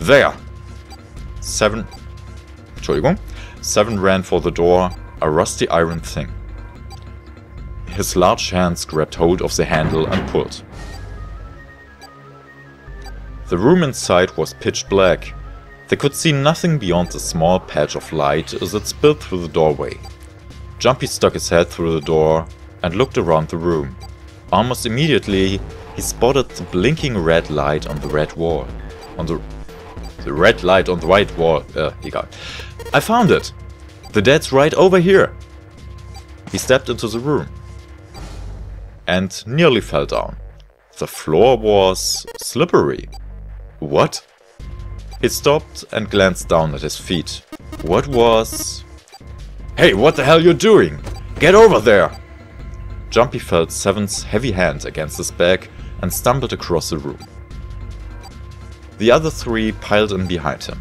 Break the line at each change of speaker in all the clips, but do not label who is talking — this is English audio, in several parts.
There! Seven ran for the door, a rusty iron thing. His large hands grabbed hold of the handle and pulled. The room inside was pitch black. They could see nothing beyond the small patch of light that spilled through the doorway. Jumpy stuck his head through the door and looked around the room. Almost immediately, he spotted the blinking red light on the red wall. The red light on the white wall. Egal. I found it! The dead's right over here! He stepped into the room and nearly fell down. The floor was slippery. What? He stopped and glanced down at his feet. What was... Hey, what the hell you doing? Get over there! Jumpy felt Seven's heavy hand against his back and stumbled across the room. The other three piled in behind him.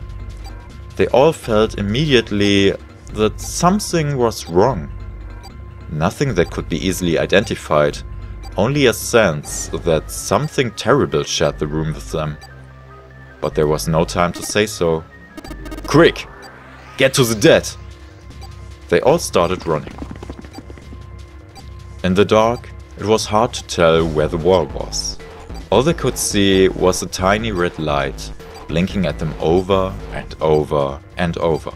They all felt immediately that something was wrong. Nothing that could be easily identified, only a sense that something terrible shared the room with them. But there was no time to say so. Quick! Get to the dead! They all started running. In the dark, it was hard to tell where the wall was. All they could see was a tiny red light blinking at them over and over and over.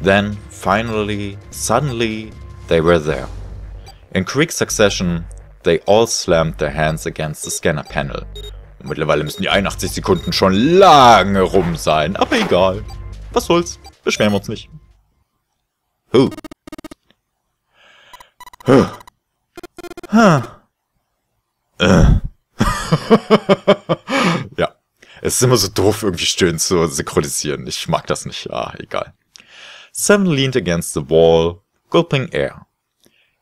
Then, finally, suddenly, they were there. In quick succession, they all slammed their hands against the scanner panel. Und mittlerweile müssen die 81 Sekunden schon lange rum sein, aber egal. Was soll's, beschweren wir uns nicht. Huh. Huh. Huh. Ja, es ist immer so doof, irgendwie Stöhnen zu synchronisieren. Ich mag das nicht. Ah, egal. Seven leaned against the wall, gulping air.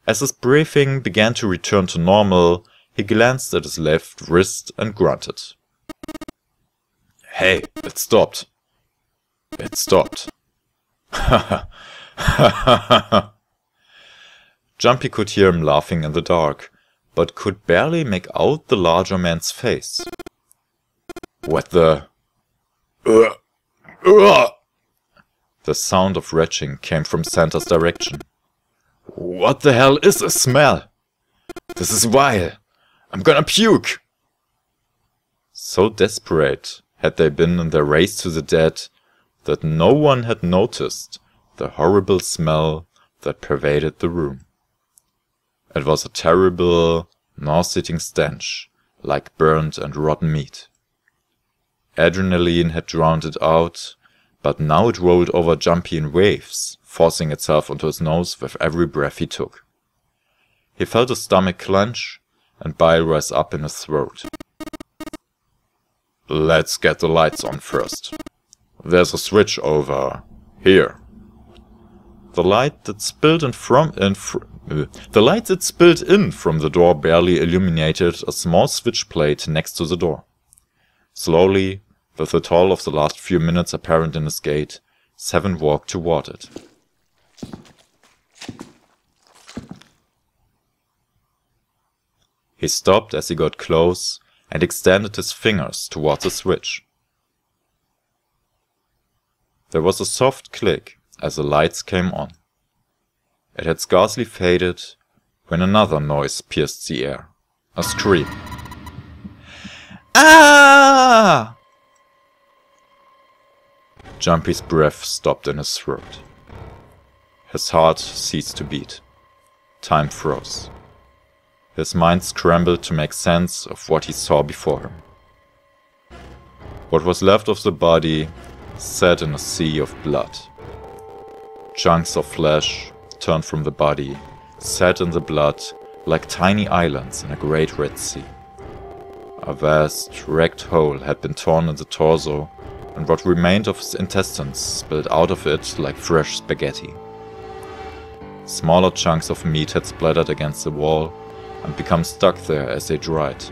As his breathing began to return to normal, he glanced at his left wrist and grunted. Hey, it stopped. It stopped. Jumpy could hear him laughing in the dark, but could barely make out the larger man's face. What the... The sound of retching came from Santa's direction. What the hell is this smell? This is vile. I'm gonna puke! So desperate had they been in their race to the dead that no one had noticed the horrible smell that pervaded the room. It was a terrible, nauseating stench, like burnt and rotten meat. Adrenaline had drowned it out, but now it rolled over Jumpy in waves, forcing itself onto his nose with every breath he took. He felt his stomach clench, and bile rise up in his throat. Let's get the lights on first. There's a switch over here. The light that spilled in from the door barely illuminated a small switch plate next to the door. Slowly, with the toll of the last few minutes apparent in his gait, Seven walked toward it. He stopped as he got close and extended his fingers towards the switch. There was a soft click as the lights came on. It had scarcely faded when another noise pierced the air. A scream. Ah! Jumpy's breath stopped in his throat. His heart ceased to beat. Time froze. His mind scrambled to make sense of what he saw before him. What was left of the body sat in a sea of blood. Chunks of flesh turned from the body, sat in the blood like tiny islands in a great Red Sea. A vast, wrecked hole had been torn in the torso, and what remained of his intestines spilled out of it like fresh spaghetti. Smaller chunks of meat had splattered against the wall and become stuck there as they dried.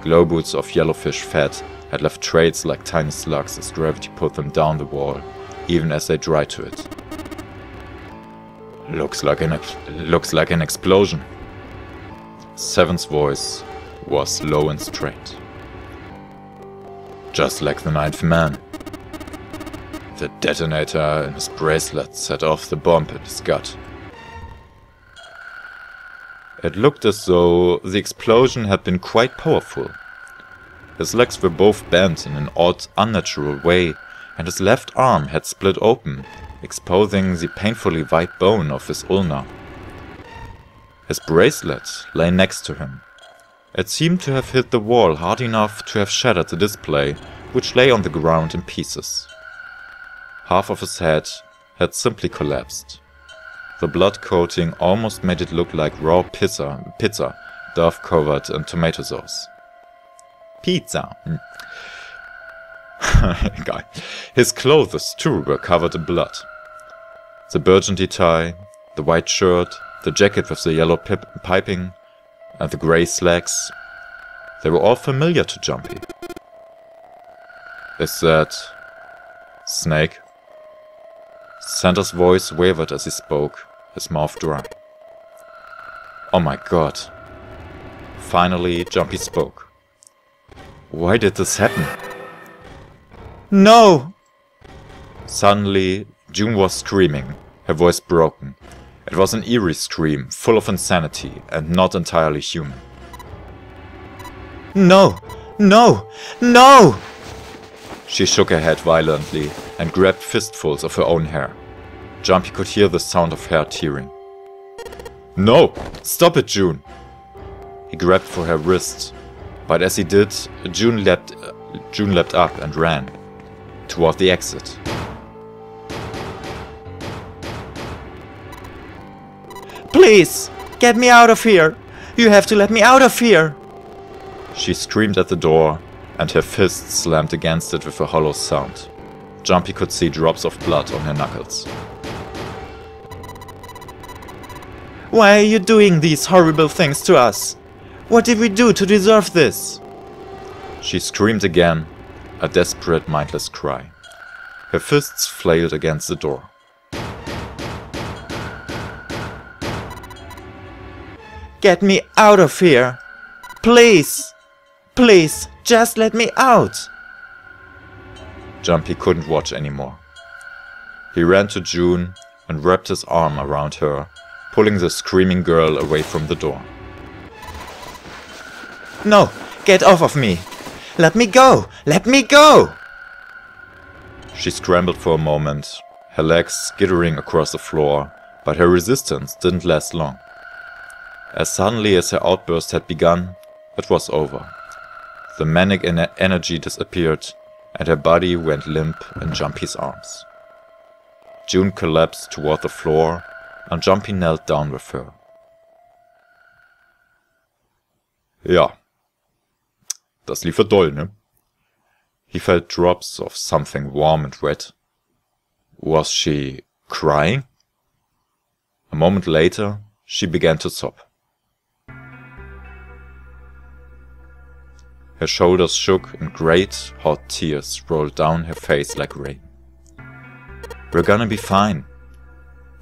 Globules of yellowfish fat had left trails like tiny slugs as gravity pulled them down the wall, even as they dried to it. Looks like an explosion. Seven's voice was low and strained. just like the ninth man. The detonator in his bracelet set off the bomb in his gut. It looked as though the explosion had been quite powerful. His legs were both bent in an odd, unnatural way, and his left arm had split open, exposing the painfully white bone of his ulna. His bracelet lay next to him. It seemed to have hit the wall hard enough to have shattered the display, which lay on the ground in pieces. Half of his head had simply collapsed. The blood coating almost made it look like raw pizza, dove-covered in tomato sauce. Pizza. Egal. His clothes too were covered in blood. The burgundy tie, the white shirt, the jacket with the yellow piping, and the grey slacks, they were all familiar to Jumpy. Is that... Snake? Santa's voice wavered as he spoke, his mouth dry. Oh my god. Finally, Jumpy spoke. Why did this happen? No! Suddenly, June was screaming, her voice broken. It was an eerie scream, full of insanity, and not entirely human. No! No! No! She shook her head violently and grabbed fistfuls of her own hair. Jumpy could hear the sound of hair tearing. No! Stop it, June! He grabbed for her wrist, but as he did, June leapt up and ran toward the exit. Please! Get me out of here! You have to let me out of here! She screamed at the door, and her fist slammed against it with a hollow sound. Jumpy could see drops of blood on her knuckles. Why are you doing these horrible things to us? What did we do to deserve this? She screamed again, a desperate, mindless cry. Her fists flailed against the door. Get me out of here! Please! Please, just let me out! Jumpy couldn't watch anymore. He ran to June and wrapped his arm around her, pulling the screaming girl away from the door. No! Get off of me! Let me go! Let me go! She scrambled for a moment, her legs skittering across the floor, but her resistance didn't last long. As suddenly as her outburst had begun, it was over. The manic energy disappeared, and her body went limp in Jumpy's arms. June collapsed toward the floor, and Jumpy knelt down with her. Ja, das lief doll, ne? He felt drops of something warm and wet. Was she crying? A moment later, she began to sob. Her shoulders shook and great, hot tears rolled down her face like rain. We're gonna be fine.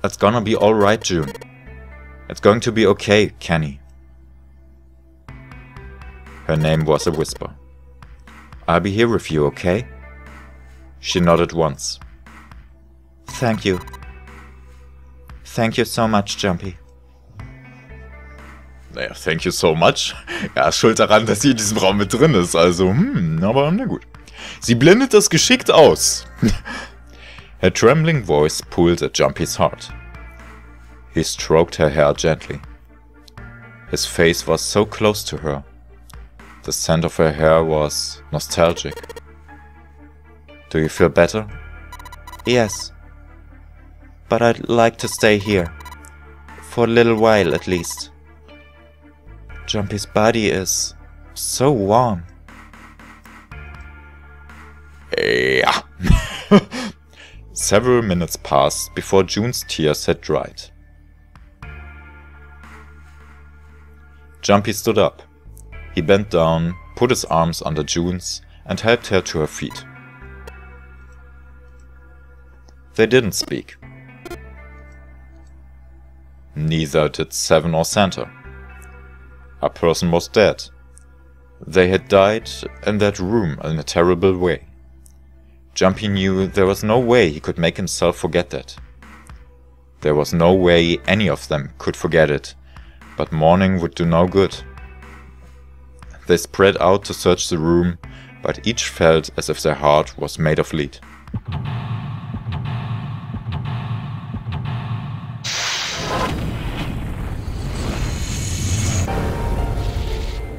It's gonna be alright, June. It's going to be okay, Kenny. Her name was a whisper. I'll be here with you, okay? She nodded once. Thank you. Thank you so much, Jumpy. Naja, thank you so much. Ja, schuld daran, dass sie in diesem Raum mit drin ist. Also, aber na gut. Sie blendet das geschickt aus. Her trembling voice pulled at Jumpy's heart. He stroked her hair gently. His face was so close to her. The scent of her hair was nostalgic. Do you feel better? Yes. But I'd like to stay here. For a little while at least. Jumpy's body is so warm. Yeah. Several minutes passed before June's tears had dried. Jumpy stood up. He bent down, put his arms under June's, and helped her to her feet. They didn't speak. Neither did Seven or Santa. A person was dead. They had died in that room in a terrible way. Jumpy knew there was no way he could make himself forget that. There was no way any of them could forget it, but mourning would do no good. They spread out to search the room, but each felt as if their heart was made of lead.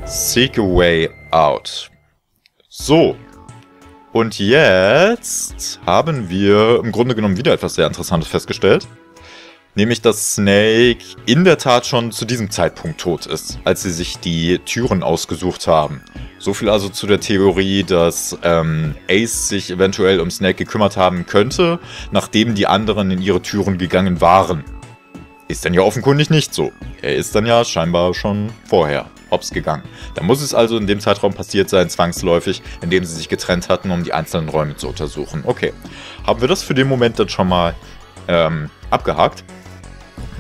Seek a way out. So. Und jetzt haben wir im Grunde genommen wieder etwas sehr Interessantes festgestellt. Nämlich, dass Snake in der Tat schon zu diesem Zeitpunkt tot ist, als sie sich die Türen ausgesucht haben. So viel also zu der Theorie, dass Ace sich eventuell um Snake gekümmert haben könnte, nachdem die anderen in ihre Türen gegangen waren. Ist dann ja offenkundig nicht so. Er ist dann ja scheinbar schon vorher hops gegangen. Da muss es also in dem Zeitraum passiert sein, zwangsläufig, in dem sie sich getrennt hatten, um die einzelnen Räume zu untersuchen. Okay, haben wir das für den Moment dann schon mal abgehakt?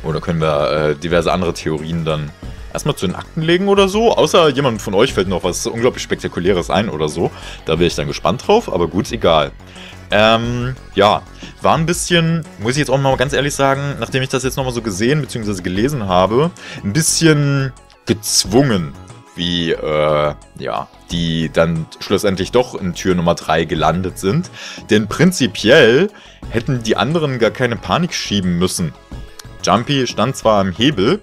Oder können wir diverse andere Theorien dann erstmal zu den Akten legen oder so? Außer jemand von euch fällt noch was unglaublich Spektakuläres ein oder so. Da bin ich dann gespannt drauf, aber gut, egal. Ja, war ein bisschen, muss ich jetzt auch mal ganz ehrlich sagen, nachdem ich das jetzt nochmal so gesehen bzw. gelesen habe, ein bisschen gezwungen, wie, ja, die dann schlussendlich doch in Tür Nummer 3 gelandet sind. Denn prinzipiell hätten die anderen gar keine Panik schieben müssen. Jumpy stand zwar am Hebel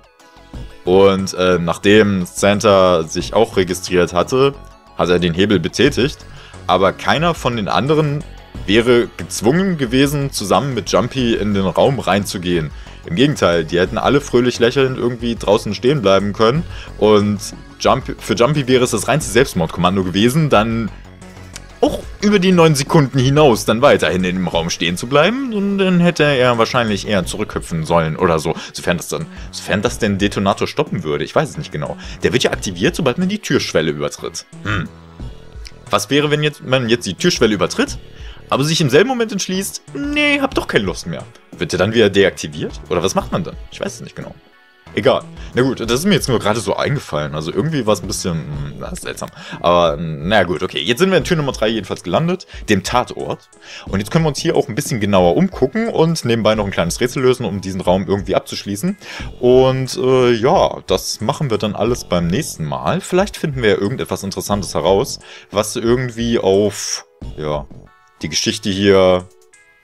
und nachdem Santa sich auch registriert hatte, hat er den Hebel betätigt, aber keiner von den anderen wäre gezwungen gewesen, zusammen mit Jumpy in den Raum reinzugehen. Im Gegenteil, die hätten alle fröhlich lächelnd irgendwie draußen stehen bleiben können und für Jumpy wäre es das reinste Selbstmordkommando gewesen, dann auch über die 9 Sekunden hinaus dann weiterhin in dem Raum stehen zu bleiben und dann hätte er wahrscheinlich eher zurückhüpfen sollen oder so, sofern das den Detonator stoppen würde, ich weiß es nicht genau. Der wird ja aktiviert, sobald man die Türschwelle übertritt. Was wäre, wenn man jetzt die Türschwelle übertritt, aber sich im selben Moment entschließt, nee, hab doch keine Lust mehr. Wird der dann wieder deaktiviert? Oder was macht man dann? Ich weiß es nicht genau. Egal. Na gut, das ist mir jetzt nur gerade so eingefallen. Also irgendwie war es ein bisschen seltsam. Aber na gut, okay. Jetzt sind wir in Tür Nummer 3 jedenfalls gelandet, dem Tatort. Und jetzt können wir uns hier auch ein bisschen genauer umgucken und nebenbei noch ein kleines Rätsel lösen, um diesen Raum irgendwie abzuschließen. Und ja, das machen wir dann alles beim nächsten Mal. Vielleicht finden wir ja irgendetwas Interessantes heraus, was irgendwie auf, ja, die Geschichte hier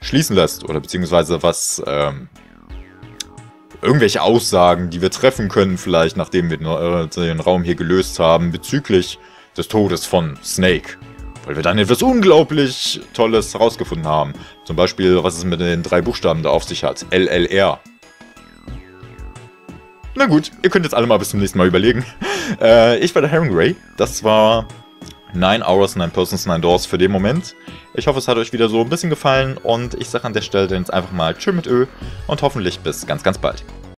schließen lässt. Oder beziehungsweise was, irgendwelche Aussagen, die wir treffen können, vielleicht, nachdem wir den Raum hier gelöst haben, bezüglich des Todes von Snake. Weil wir dann etwas unglaublich Tolles herausgefunden haben. Zum Beispiel, was es mit den 3 Buchstaben da auf sich hat. LLR. Na gut, ihr könnt jetzt alle mal bis zum nächsten Mal überlegen. Ich war der Heringway. Das war 9 Hours, 9 Persons, 9 Doors für den Moment. Ich hoffe, es hat euch wieder so ein bisschen gefallen und ich sage an der Stelle jetzt einfach mal Tschö mit Ö und hoffentlich bis ganz, ganz bald.